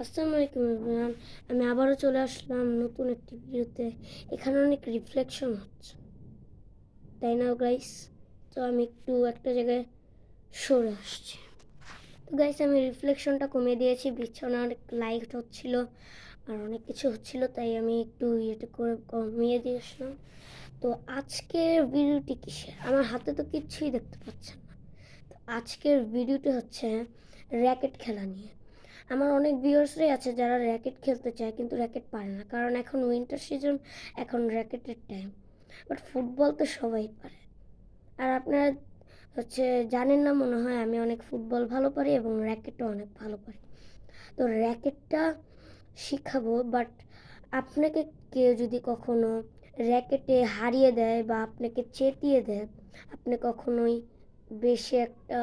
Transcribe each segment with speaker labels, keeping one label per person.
Speaker 1: আসসালামু আলাইকুম এভরিওয়ান। আমি আবারও চলে আসলাম নতুন একটি ভিডিওতে। এখানে অনেক রিফ্লেকশন হচ্ছে, তাই না গাইস? তো আমি একটু একটা জায়গায় সরে আসছি। তো গাইস, আমি রিফ্লেকশনটা কমিয়ে দিয়েছি। বিছানা অনেক লাইট হচ্ছিল আর অনেক কিছু হচ্ছিল, তাই আমি একটু ইয়েটা করে কমিয়ে দিয়ে আসলাম। তো আজকের ভিডিওটি কিসের? আমার হাতে তো কিচ্ছুই দেখতে পাচ্ছেন না। তো আজকের ভিডিওটি হচ্ছে র্যাকেট খেলা নিয়ে। আমার অনেক ভিউয়ার্সরাই আছে যারা র্যাকেট খেলতে চায় কিন্তু র্যাকেট পারে না, কারণ এখন উইন্টার সিজন, এখন র্যাকেটের টাইম। বাট ফুটবল তো সবাই পারে। আর আপনারা জানেন না মনে হয়, আমি অনেক ফুটবল ভালো পারি এবং র্যাকেটও অনেক ভালো পারি। তো র্যাকেটটা শিখাবো, বাট আপনাকে কেউ যদি কখনো র্যাকেটে হারিয়ে দেয় বা আপনাকে চেতিয়ে দেয়, আপনি কখনোই বেশি একটা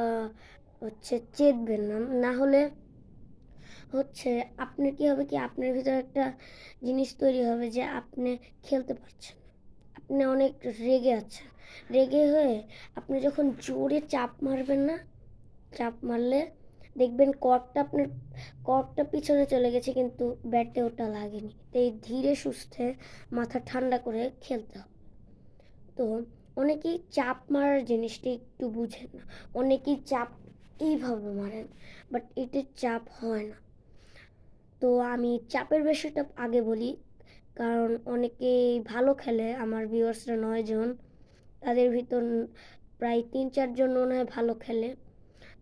Speaker 1: চেতবেন না। না হলে আপনার কি হবে, কি আপনার ভিতরে একটা জিনিস তৈরি হবে যে আপনি খেলতে পারছেন না, আপনি অনেক রেগে আছেন। রেগে হয়ে আপনি যখন জোরে চাপ মারবেন না, চাপ মারলে দেখবেন কর্কটা পিছনে চলে গেছে কিন্তু ব্যাটে ওটা লাগেনি। তাই ধীরে সুস্থে মাথা ঠান্ডা করে খেলতে হবে। তো অনেকেই চাপ মারার জিনিসটা একটু বুঝেন না। অনেকেই চাপ এইভাবে মারেন, বাট এটা চাপ হয় না। তো আমি চাপের বিষয়টা আগে বলি, কারণ অনেকেই ভালো খেলে। আমার ভিউয়ার্সরা 9 জন, তাদের ভিতর প্রায় 3-4 জন মনে হয় ভালো খেলে।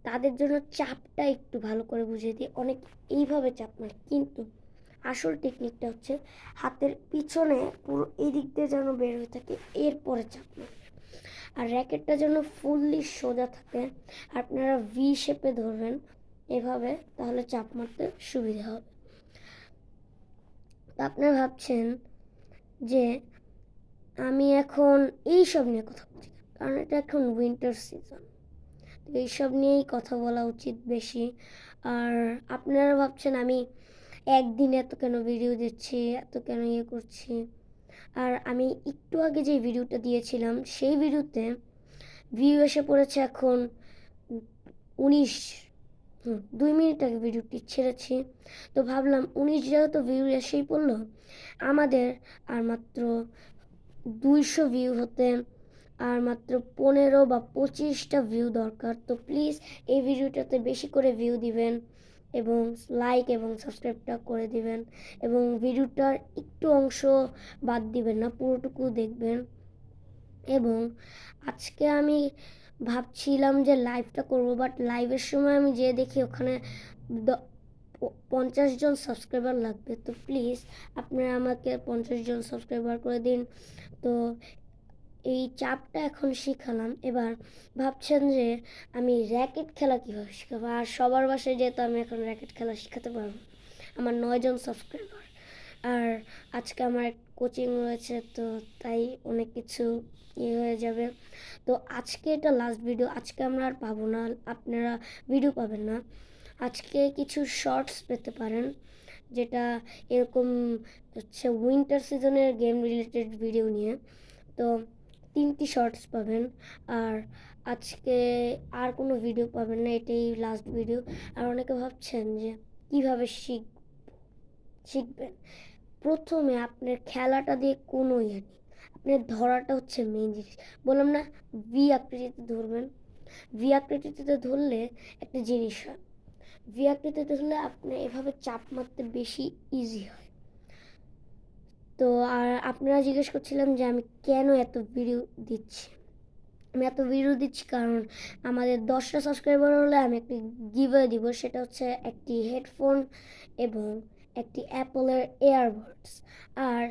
Speaker 1: তাদের জন্য চাপটা একটু ভালো করে বুঝিয়ে দিই। অনেক এইভাবে চাপ মারে, কিন্তু আসল টেকনিকটা হচ্ছে হাতের পিছনে পুরো এই দিক দিয়ে যেন বের হয়ে থাকে, এরপরে চাপ মারে। আর র্যাকেটটা যেন ফুললি সোজা থাকে, আপনারা ভি শেপে ধরবেন এভাবে, তাহলে চাপ মারতে সুবিধা হবে। আপনারা ভাবছেন যে আমি এখন এইসব নিয়ে কথা বলছি, কারণ এটা এখন উইন্টার সিজন, তো এইসব নিয়েই কথা বলা উচিত বেশি। আর আপনারা ভাবছেন আমি একদিনে এত কেন ভিডিও দিচ্ছি, এত কেন ইয়ে করছি। আর আমি একটু আগে যে ভিডিওটা দিয়েছিলাম সেই ভিডিওতে ভিউ এসে পড়েছে এখন 19। 2 মিনিট আগে ভিডিওটি ছেড়েছি, তো ভাবলাম 19 যেহেতু ভিউ এসেই পড়লো, আমাদের আর মাত্র 200 ভিউ হতে আর মাত্র 15 বা 25টা ভিউ দরকার। তো প্লিজ এই ভিডিওটাতে বেশি করে ভিউ দিবেন এবং লাইক এবং সাবস্ক্রাইবটা করে দিবেন, এবং ভিডিওটার একটু অংশ বাদ দিবেন না, পুরোটুকু দেখবেন। এবং আজকে আমি ভাবছিলাম যে লাইভটা করব, বাট লাইভের সময় আমি যে দেখি ওখানে 50 জন সাবস্ক্রাইবার লাগবে। তো প্লিজ আপনারা আমাকে 50 জন সাবস্ক্রাইবার করে দিন। তো এই চাপটা এখন শিখালাম। এবার ভাবছেন যে আমি র্যাকেট খেলা কীভাবে শেখাবো, আর সবার বাসায় যেহেতু আমি এখন র্যাকেট খেলা শেখাতে পারবো। আমার 9 জন সাবস্ক্রাইবার, আর আজকে আমার কোচিং রয়েছে, তো তাই অনেক কিছু ইয়ে হয়ে যাবে। তো আজকে এটা লাস্ট ভিডিও, আজকে আমরা আর পাবো না, আপনারা ভিডিও পাবেন না। আজকে কিছু শর্টস পেতে পারেন, যেটা এরকম উইন্টার সিজনের গেম রিলেটেড ভিডিও নিয়ে। তো 3টি শর্টস পাবেন, আর আজকে আর কোনো ভিডিও পাবেন না, এটাই লাস্ট ভিডিও। আর অনেকে ভাবছেন যে কীভাবে শিখবেন। প্রথমে আপনার খেলাটা দিয়ে কোনো ইয়ে নেই, আপনার ধরাটা হচ্ছে মেন জিনিস। বললাম না, ভি আকৃতিতে ধরবেন। ভি আকৃতিতে ধরলে একটা জিনিস হয়, ভি আকৃতিতে ধরলে আপনি এভাবে চাপ মারতে বেশি ইজি হয়। তো আর আপনারা জিজ্ঞেস করছিলাম যে আমি কেন এত ভিডিও দিচ্ছি। আমি এত ভিডিও দিচ্ছি কারণ আমাদের 10টা সাবস্ক্রাইবার হলে আমি একটি গিভওয়ে দিব, সেটা হচ্ছে একটি হেডফোন এবং একটি অ্যাপলের এয়ারবাডস। আর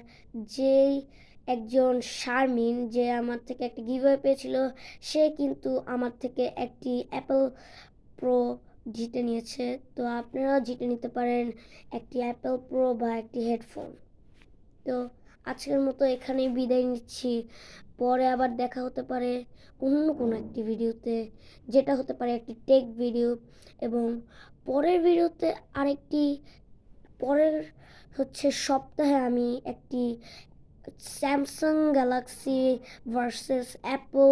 Speaker 1: যেই একজন শারমিন যে আমার থেকে একটি গিভওয়ে পেয়েছিল, সে কিন্তু আমার থেকে একটি অ্যাপল প্রো জিতে নিয়েছে। তো আপনারাও জিতে নিতে পারেন একটি অ্যাপল প্রো বা একটি হেডফোন। তো আজকের মতো এখানেই বিদায় নিচ্ছি। পরে আবার দেখা হতে পারে অন্য কোনো একটি ভিডিওতে, যেটা হতে পারে একটি টেক ভিডিও। এবং পরের ভিডিওতে আরেকটি, পরের সপ্তাহে আমি একটি স্যামসাং গ্যালাক্সি ভার্সেস অ্যাপল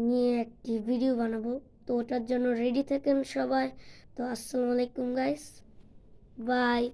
Speaker 1: নিয়ে একটি ভিডিও বানাবো। তো ওটার জন্য রেডি থাকেন সবাই। তো আসসালামু আলাইকুম গাইস। বাই।